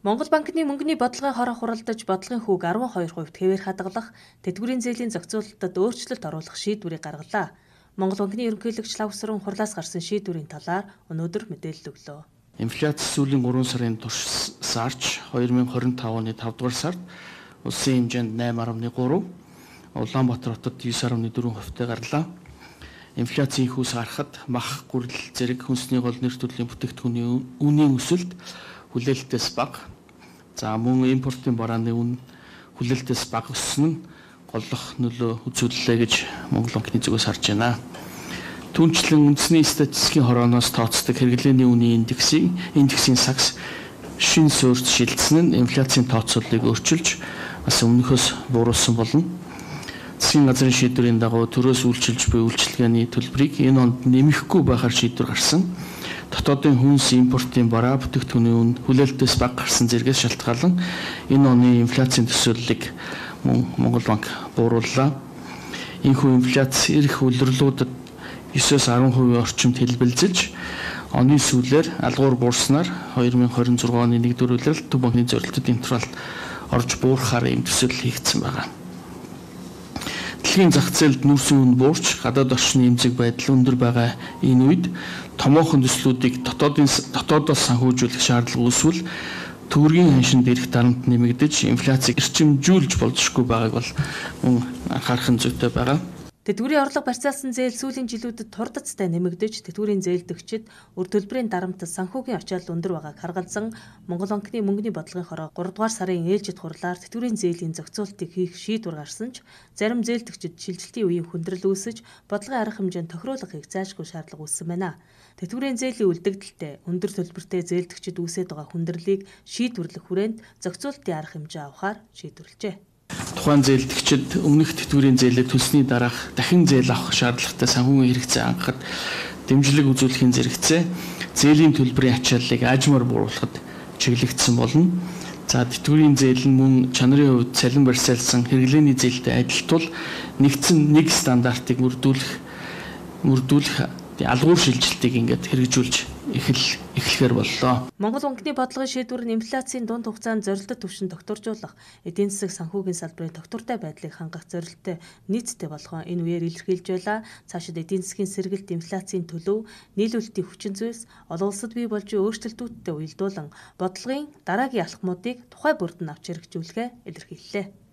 Монгол банкны мөнгөний бодлогын хороо хуралдаж бодлогын хүүг 12% хэвээр хадгалах, тэтгэврийн зээлийн зохицуулалтад өөрчлөлт оруулах шийдвэрийг гаргалаа. Монгол банкны ерөнхийлөгч Лавсран хурлаас гарсан шийдвэрийн талаар өнөөдөр мэдээлэл өглөө. Инфляц сүүлийн 3 сарын турш сарж 2025 оны 5 дугаар сард улсын хэмжээнд 8.3, Улаанбаатар хотод 9.4%-тэй гарлаа. Инфляцийн хүйс харахад мах, гурил, зэрэг, хүнсний гол нэр төрлийн бүтээгдэхүүний үнийн өсөлт хүлээлтээс бага. За мөн импортын барааны үн хүлээлтээс бага өссөн нь голлох нөлөө үзүүллээ гэж Монгол банкны зүгээс харж байна. Түүнчлэн үндэсний статистикийн хорооноос тооцдог хэрэглээний үнийн индексийн сагс шин суурьд шилжсэн нь инфляцийн тооцооллыг өөрчилж бас өмнөхөөс бууруулсан болно. Засгийн газрын шийдвэрийн дагуу төрөөс үйлчилж буй үйлчилгээний төлбөрийг энэ онд нэмэхгүй байхаар шийдвэр гарсан. Дотоодын хүнс импортын бараа бүтээгдэхүүний үн хүлээлтээс бага гарсан зэрэгээс шалтгаалan энэ оны инфляцийн төсөөллийг Монгол банк буурууллаа. Энэхүү инфляц ирэх улирлуудад 9-10% орчимд хэлбэлзэж оны сүүлээр алгуур буурснаар 2026 оны 1-р улиралд Төв банкны зорилтод интервалд орж буурахаар ийм төсөөлөл хийгдсэн байна. Дэлхийн зах зээлд нүүрсийн үн буурч гадаад орчны эмзэг байдал өндөр байгаа энэ үед томоохон төслүүдийг дотоодоос санхүүжүүлэх шаардлага үүсвэл төгрөгийн ханшинд ирэх дарамт нэмэгдэж инфляцийг эрчимжүүлж болзошгүй байгааг бол мөн анхаарах зүйтэй байгаа. Тэтгэврийн орлого барьцаалсан зээл сүүлийн жилүүдэд турдацтай нэмэгдэж, тэтгэврийн зээлдэгчид үр төлбөрийн дарамтад санхүүгийн ачаалал өндөр байгааг харгалзан Монгол банкны мөнгөний бодлогын хороо 3 дугаар сарын ээлжид хурлаар тэтгэврийн зээлийн зохицуултыг хийх шийдвэр гарсан ч зарим зээлдэгчид шилжилтийн үеийн хүндрэл үүсэж, бодлогын арга хэмжээнд тохируулахыг заашгүй шаардлага үүссэн байна. Тэтгэврийн зээлийн үлдэгдэлтэй өндөр төлбөртэй зээлдэгчид үүсэж байгаа хүндрэлийг шийдвэрлэх хүрээнд зохицуултын арга хэмжээ авахар шийдвэрлэжээ. Тухайн зээлдэгчид өмнөх тэтгэврийн зээлээ төлсний дараах дахин зээл авах шаардлагатай санхүүгийн хэрэгцээ хангахад дэмжлэг үзүүлэхийн зэрэгцээ зээлийн төлбөрийн ачааллыг аажмаар бууруулахад чиглэгдсэн болно. За тэтгэврийн зээл нь мөн чанарын хувьд цалин барьцаалсан хэрэглээний зээлтэй адил тул нэгдсэн нэг стандартыг мөрдүүлэх алгуур шилжилтийг ингээд хэрэгжүүлж эхлэхээр боллоо. Монгол банкны бодлогын шийдвэр нь инфляцийн дунд хугацаанд зорилттой түвшинд тогтворжуулах, эдийн засаг санхүүгийн салбарын тогтвортой байдлыг хангах зорилттой нийцтэй болгон энэ үеэр илэрхийлж байла. Цаашид эдийн засгийн сэргэлт инфляцийн төлөв, нийлүүлэлтийн хүчин зүйлс, олон улсад бий болж буй өөрчлөлтүүдтэй уялдуулан бодлогын дараагийн алхмуудыг тухай бүрд нь авч хэрэгжүүлэхээ илэрхийллээ.